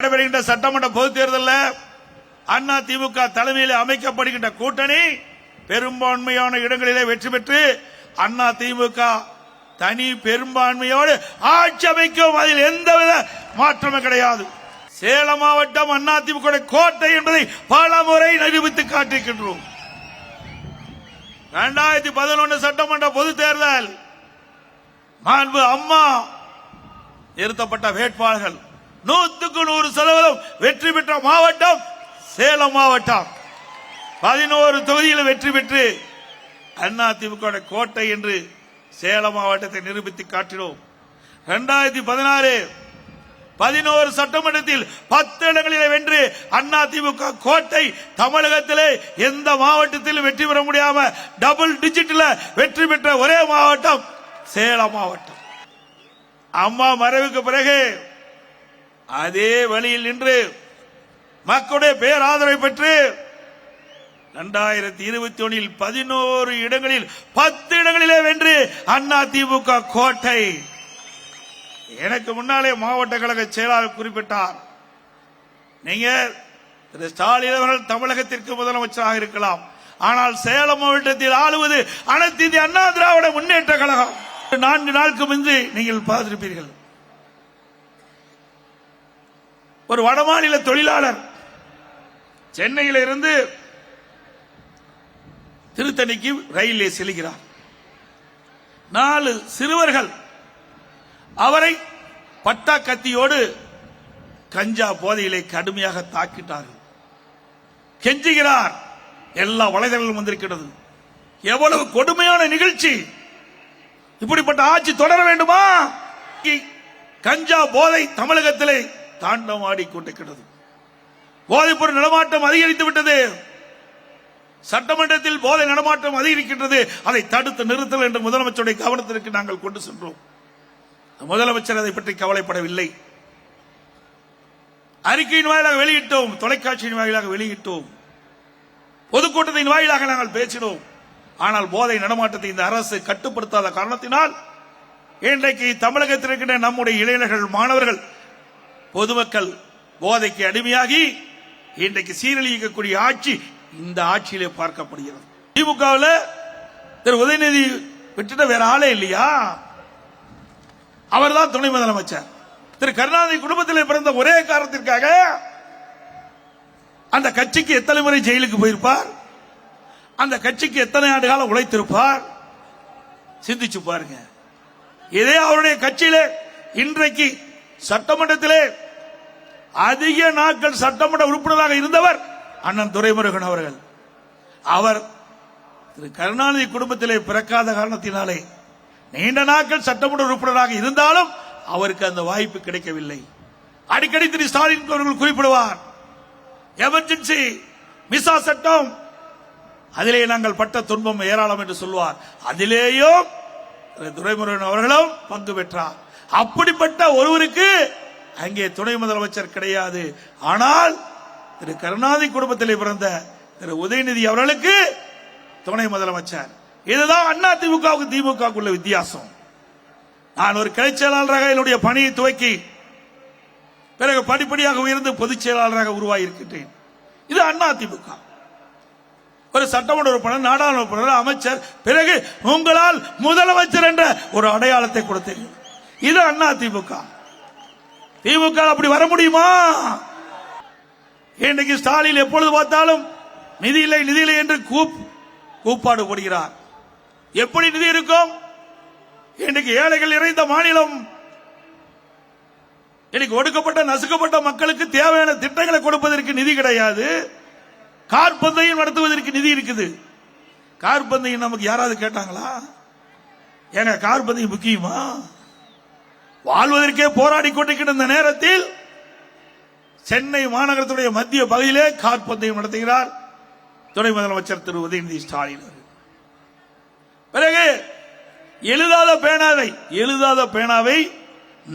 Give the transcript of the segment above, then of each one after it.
நடைபெறுகின்ற சட்டமன்ற பொதுத் தேர்தலில் அண்ணா திமுக தலைமையில் அமைக்கப்படுகின்ற கூட்டணி பெரும்பான்மையான இடங்களிலே வெற்றி பெற்று அண்ணா திமுக தனி பெரும்பான்மையோடு ஆட்சி அமைக்கும். அதில் எந்தவித மாற்றமும் கிடையாது. சேலம் மாவட்டம் அண்ணா திமுக கோட்டை என்பதை பல முறை நிரூபித்து காட்டியிருக்கின்றோம். 2011 சட்டமன்ற பொதுத் தேர்தல் மாண்பு அம்மா நிறுத்தப்பட்ட வேட்பாளர்கள் 100% வெற்றி பெற்ற மாவட்டம் சேலம் மாவட்டம். 11 தொகுதியில் வெற்றி பெற்று அதிமுக கோட்டை என்று சேலம் மாவட்டத்தை நிரூபித்து காட்டினோம். 2016 11 சட்டமன்றத்தில் 10 இடங்களில் வென்று அதிமுக கோட்டை தமிழகத்திலே எந்த மாவட்டத்திலும் வெற்றி பெற முடியாம டபுள் டிஜிட்ல வெற்றி பெற்ற ஒரே மாவட்டம் சேலம் மாவட்டம். அம்மா மறைவுக்கு பிறகு அதே வழியில் நின்று மக்களுடைய பேராதரவை பெற்று 2021 11 இடங்களில் 10 இடங்களிலே வென்று அதிமுக கோட்டை. எனக்கு முன்னாலே மாவட்ட கழக செயலாளர் குறிப்பிட்டார், நீங்க திரு ஸ்டாலின் அவர்கள் தமிழகத்திற்கு முதலமைச்சராக இருக்கலாம், ஆனால் சேலம் மாவட்டத்தில் ஆளுவது அனைத்து இந்திய அண்ணா திராவிட முன்னேற்ற கழகம். 4 நாளுக்கு முன்பு நீங்கள் பார்த்திருப்பீர்கள், ஒரு வடமாநில தொழிலாளர் சென்னையில் இருந்து திருத்தணிக்கு ரயிலே செல்கிறார். 4 சிறுவர்கள் அவரை பட்டா கத்தியோடு கஞ்சா போதையிலே கடுமையாக தாக்கிட்டார்கள். கெஞ்சுகிறார். எல்லா வலைதளங்களும் வந்திருக்கிறது. எவ்வளவு கொடுமையான நிகழ்ச்சி! இப்படிப்பட்ட ஆட்சி தொடர வேண்டுமா? கஞ்சா போதை தமிழகத்திலே தாண்டமாடி கொண்டிருக்கிறது. போதைப்பொருள் நடமாட்டம் அதிகரித்து விட்டது. சட்டமன்றத்தில் போதை நடமாட்டம் அதிகரிக்கின்றது. அதை தடுத்து நிறுத்தல் என்று முதலமைச்சருடைய கவனத்திற்கு நாங்கள் கொண்டு சென்றோம். முதலமைச்சர் அதை பற்றி கவலைப்படவில்லை. அறிக்கையின் வாயிலாக வெளியிட்டோம், தொலைக்காட்சியின் வாயிலாக வெளியிட்டோம், பொதுக்கூட்டத்தின் வாயிலாக நாங்கள் பேசினோம். ஆனால் போதை நடமாட்டத்தை இந்த அரசு கட்டுப்படுத்தாத காரணத்தினால் இன்றைக்கு தமிழகத்தில் இருக்கின்ற நம்முடைய இளைஞர்கள், மாணவர்கள், பொதுமக்கள் போதைக்கு அடிமையாகி இன்றைக்கு சீரழிக்கக்கூடிய ஆட்சி இந்த ஆட்சியிலே பார்க்கப்படுகிறது. திமுகவில் திரு உதயநிதி விட்டுட்ட வேற ஆளே இல்லையா? அவர்தான் துணை முதலமைச்சர். திரு கருணாநிதி குடும்பத்தில் பிறந்த ஒரே காரணத்திற்காக அந்த கட்சிக்கு எத்தனை முறை ஜெயிலுக்கு போயிருப்பார், அந்த கட்சிக்கு எத்தனை ஆண்டு காலம் உழைத்திருப்பார், சிந்திச்சு பாருங்க. இதே அவருடைய கட்சியிலே இன்றைக்கு சட்டமன்றத்திலே அதிக நாட்கள் சட்டமன்ற உறுப்பினராக இருந்தவர் அண்ணன் துரைமுருகன் அவர்கள். அவர் திரு கருணாநிதி குடும்பத்திலே பிறக்காத காரணத்தினாலே நீண்ட நாட்கள் சட்டமன்ற உறுப்பினராக இருந்தாலும் அவருக்கு அந்த வாய்ப்பு கிடைக்கவில்லை. அடிக்கடி திரு ஸ்டாலின் அவர்கள் குறிப்பிடுவார், எமர்ஜென்சி மிசா சட்டம், அதிலே நாங்கள் பட்ட துன்பம் ஏராளம் என்று சொல்வார். அதிலேயும் துரைமுருகன் அவர்களும் பங்கு பெற்றார். அப்படிப்பட்ட ஒருவருக்கு அங்கே துணை முதலமைச்சர் கிடையாது. ஆனால் திரு கருணாநிதி குடும்பத்திலே பிறந்த திரு உதயநிதி அவர்களுக்கு துணை முதலமைச்சர். இதுதான் அண்ணா திமுகவுக்கு திமுக உள்ள வித்தியாசம். நான் ஒரு கிளை செயலாளராக என்னுடைய பணியை துவக்கி பிறகு படிப்படியாக உயர்ந்து பொதுச் செயலாளராக உருவாகி இருக்கின்றேன். இது அண்ணா திமுக. ஒரு சட்டமன்ற உறுப்பினர், நாடாளுமன்ற உறுப்பினர், அமைச்சர், பிறகு உங்களால் முதலமைச்சர் என்ற ஒரு அடையாளத்தை கொடுத்தீர்கள். இது அண்ணா திமுக. திமுக அப்படி வர முடியுமா? இன்றைக்கு ஸ்டாலின் எப்பொழுது பார்த்தாலும் நிதி இல்லை நிதி இல்லை என்று கூப்பாடு போடுகிறார். எப்படி நிதி இருக்கும்? இன்றைக்கு ஏழைகள் நிறைந்த மாநிலம். இன்னைக்கு ஒடுக்கப்பட்ட நசுக்கப்பட்ட மக்களுக்கு தேவையான திட்டங்களை கொடுப்பதற்கு நிதி கிடையாது. கார்பந்தையும் நடத்துவதற்கு நிதி இருக்குது. கார்பந்தையும் நமக்கு யாராவது கேட்டாங்களா? ஏங்க கார்பந்தையும் முக்கியமா? வாழ்வதற்கே போராடி கொண்டிருக்கிற இந்த நேரத்தில் சென்னை மாநகரத்துடைய மத்திய பகுதியிலே கார்பந்தயம் நடத்துகிறார் துணை முதலமைச்சர் திரு உதயநிதி ஸ்டாலின். பிறகு எழுதாத பேனாவை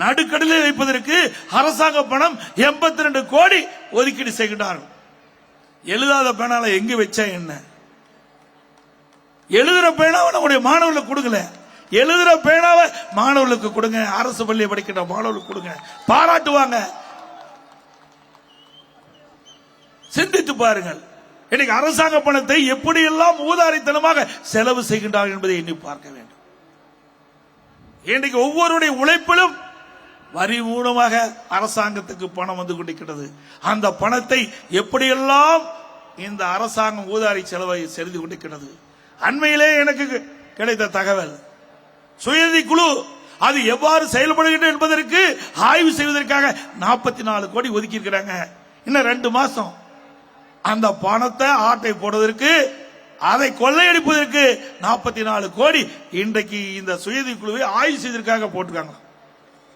நடுக்கடலில் வைப்பதற்கு அரசாங்க பணம் 82 கோடி ஒதுக்கீடு செய்கிறார்கள். எழுதாத பேனால எங்க வச்சா என்ன? எழுதுற பேனாவை நம்முடைய மாணவர்களுக்கு கொடுக்கல, எழுதுற பேனாவை மாணவர்களுக்கு கொடுங்க, அரசு பள்ளியை படிக்கிற மாணவர்களுக்கு கொடுங்க, பாராட்டுவாங்க. சிந்தித்து பாருங்கள். இன்னைக்கு அரசாங்க பணத்தை எப்படியெல்லாம் ஊதாரித்தனமாக செலவு செய்கின்றார்கள் என்பதை எண்ணி பார்க்க வேண்டும். இன்றைக்கு ஒவ்வொருடைய உழைப்பிலும் வரி மூலமாக அரசாங்கத்துக்கு பணம் வந்து கொண்டிருக்கிறது. அந்த பணத்தை எப்படியெல்லாம் இந்த அரசாங்கம் ஊதாரி செலவை செய்து கொண்டிருக்கிறது. அண்மையிலே எனக்கு கிடைத்த தகவல், சுயநிதி குழு அது எவ்வாறு செயல்படுகிறது என்பதற்கு ஆய்வு செய்வதற்காக 44 கோடி ஒதுக்கி இருக்கிறாங்க. இன்னும் 2 மாசம் அந்த பணத்தை ஆட்டை போடுவதற்கு, அதை கொள்ளையடிப்பதற்கு 44 கோடி இன்றைக்கு இந்த சுயநிதி குழுவை ஆய்வு செய்வதற்காக போட்டிருக்காங்க.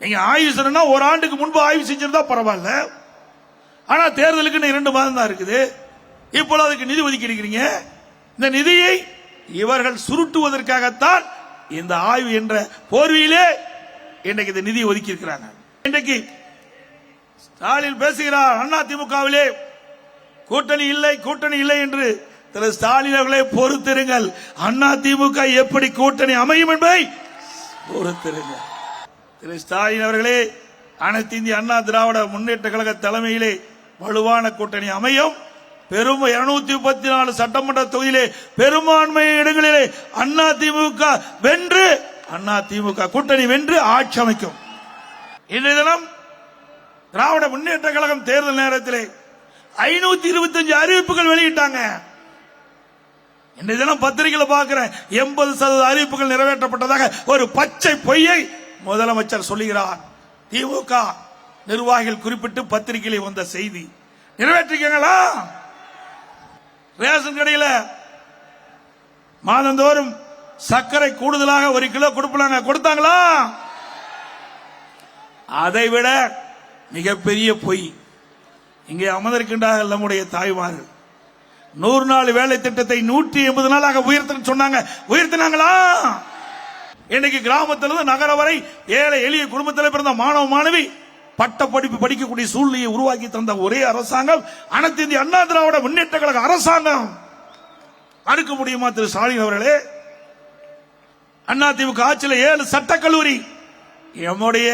நீங்க ஆய்வு செய்யணும்னா ஒரு ஆண்டுக்கு முன்பு ஆய்வு செஞ்சிருந்தா பரவாயில்ல. ஆனா தேர்தலுக்கு 2 மாதம் தான் இருக்குது. இப்போ அதுக்கு நிதி ஒதுக்கி இருக்கிறீங்க. இந்த நிதியை இவர்கள் சுருட்டுவதற்காகத்தான் இந்த ஆய்வு என்ற போர்வையிலே இன்றைக்கு இந்த நிதியை ஒதுக்கி இருக்கிறாங்க. இன்றைக்கு ஸ்டாலின் பேசுகிறார், அண்ணா திமுகவிலே கூட்டணி இல்லை என்று. திரு ஸ்டாலின் அவர்களே பொறுத்திருங்கள், அண்ணா திமுக எப்படி கூட்டணி அமையும் என்பதை பொறுத்திருங்கள். திரு ஸ்டாலின் அவர்களே, அனைத்து இந்திய அண்ணா திராவிட முன்னேற்ற கழக தலைமையிலே வலுவான கூட்டணி அமையும். பெரும் 234 சட்டமன்ற தொகுதியிலே பெரும்பான்மை இடங்களிலே அண்ணா திமுக வென்று, அண்ணா திமுக கூட்டணி வென்று ஆட்சி அமைக்கும். இன்றைய தினம் திராவிட முன்னேற்ற கழகம் தேர்தல் நேரத்திலே 525 அறிவிப்புகள் வெளியிட்டாங்க. இன்றைய தினம் பத்திரிகையில் பார்க்கிறேன், 80% அறிவிப்புகள் நிறைவேற்றப்பட்டதாக ஒரு பச்சை பொய்யை முதலமைச்சர் சொல்லுகிறார். திமுக நிர்வாகிகள் குறிப்பிட்டு பத்திரிகையில் வந்த செய்தி. நிறைவேற்றிக்கங்களா? ரேஷன் கடையில் மாதந்தோறும் சர்க்கரை கூடுதலாக 1 கிலோ கொடுத்தாங்களா? அதைவிட மிகப்பெரிய பொய் இங்கே அமர்ந்திருக்கின்றார்கள் நம்முடைய தாய்மார்கள். 100 நாள் வேலை திட்டத்தை 180 நாளாக உயர்த்த சொன்னாங்க. உயர்த்தினாங்களா? இன்னைக்கு கிராமத்திலிருந்து நகர வரை ஏழை எளிய குடும்பத்தில் பிறந்த மாணவ மாணவி பட்ட படிப்பு படிக்கக்கூடிய சூழ்நிலையை உருவாக்கி தந்த ஒரே அரசாங்கம் அனைத்து இந்திய அண்ணா திராவிட முன்னேற்ற கழக அரசாங்கம். அடுக்க முடியுமா திரு ஸ்டாலின் அவர்களே? அண்ணா திமுக ஆட்சியில் 7 சட்டக்கல்லூரி, நம்முடைய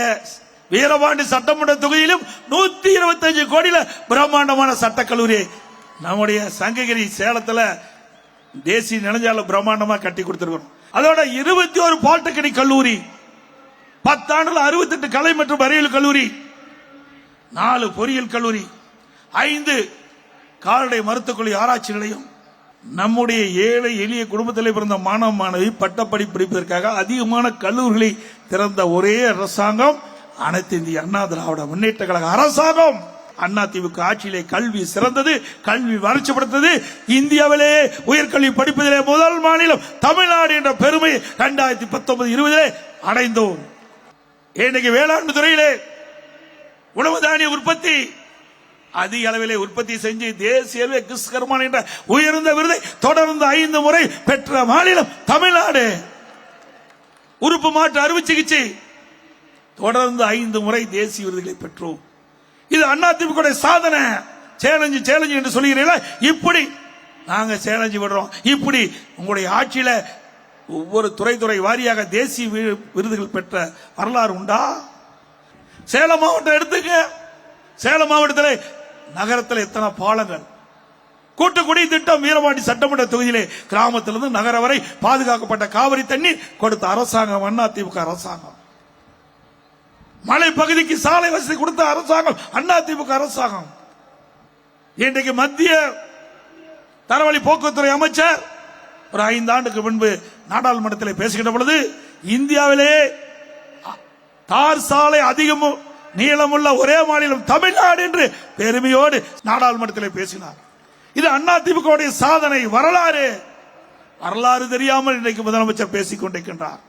வீரபாண்டி சட்டமன்ற தொகுதியிலும் 125 கோடியில பிரம்மாண்டமான சட்டக்கல்லூரி, நம்முடைய சங்ககிரி சேலத்தில் தேசிய நெடுஞ்சாலை பிரம்மாண்டமா கட்டி கொடுத்திருக்கிறோம். அதோட 21 பாலிடெக்னிக் கல்லூரி, 10 ஆண்டுகள் 68 கலை மற்றும் அறிவியல் கல்லூரி, 4 பொறியியல் கல்லூரி, 5 கால்நடை மருத்துவக் ஆராய்ச்சி நிலையம். நம்முடைய ஏழை எளிய குடும்பத்தில் பிறந்த மாணவ மாணவி பட்டப்படிப்பு படிப்பதற்காக அதிகமான கல்லூரிகளை திறந்த ஒரே அரசாங்கம் அனைத்து இந்திய அண்ணா திராவிட முன்னேற்ற கழக அரசாங்கம். அண்ணா திமுக ஆட்சியிலே கல்வி சிறந்தது, கல்வி வளர்ச்சிப்படுத்தது. இந்தியாவிலே உயர்கல்வி படிப்பதிலே முதல் மாநிலம் தமிழ்நாடு என்ற பெருமை 2019-20 அடைந்தோம். இன்னைக்கு வேளாண் துறையிலே உணவு தானிய உற்பத்தி அதிக அளவிலே உற்பத்தி செஞ்சு தேசிய கிஸ்கர்மான் என்ற உயர்ந்த விருதை தொடர்ந்து 5 முறை பெற்ற மாநிலம் தமிழ்நாடு. உறுப்பு மாற்று அறுவை சிகிச்சை தொடர்ந்து 5 முறை தேசிய விருதுகளை பெற்றோம். இது அதிமுக சாதனை. சேலஞ்சு என்று சொல்லுகிறீங்களா? இப்படி நாங்க சேலஞ்சு விடுறோம். இப்படி உங்களுடைய ஆட்சியில ஒவ்வொரு துறை வாரியாக தேசிய விருதுகள் பெற்ற வரலாறு உண்டா? சேலம் மாவட்டம் எடுத்துக்க. சேலம் மாவட்டத்தில் நகரத்தில் எத்தனை பாலங்கள், கூட்டுக்குடி திட்டம் வீரபாண்டி சட்டமன்ற தொகுதியிலே கிராமத்திலிருந்து நகர வரை பாதுகாக்கப்பட்ட காவிரி தண்ணீர் கொடுத்த அரசாங்கம் அதிமுக அரசாங்கம். மலை பகுதிக்கு சாலை வசதி கொடுத்த அரசாங்கம் அதிமுக அரசாங்கம். இன்றைக்கு மத்திய தரவழி போக்குவரத்துறை அமைச்சர் ஒரு 5 ஆண்டுக்கு முன்பு நாடாளுமன்றத்தில் பேசுகின்ற பொழுது இந்தியாவிலே தார் சாலை அதிகம் நீளமுள்ள ஒரே மாநிலம் தமிழ்நாடு என்று பெருமையோடு நாடாளுமன்றத்தில் பேசினார். இது அதிமுக சாதனை. வரலாறு தெரியாமல் இன்றைக்கு முதலமைச்சர் பேசிக் கொண்டிருக்கின்றார்.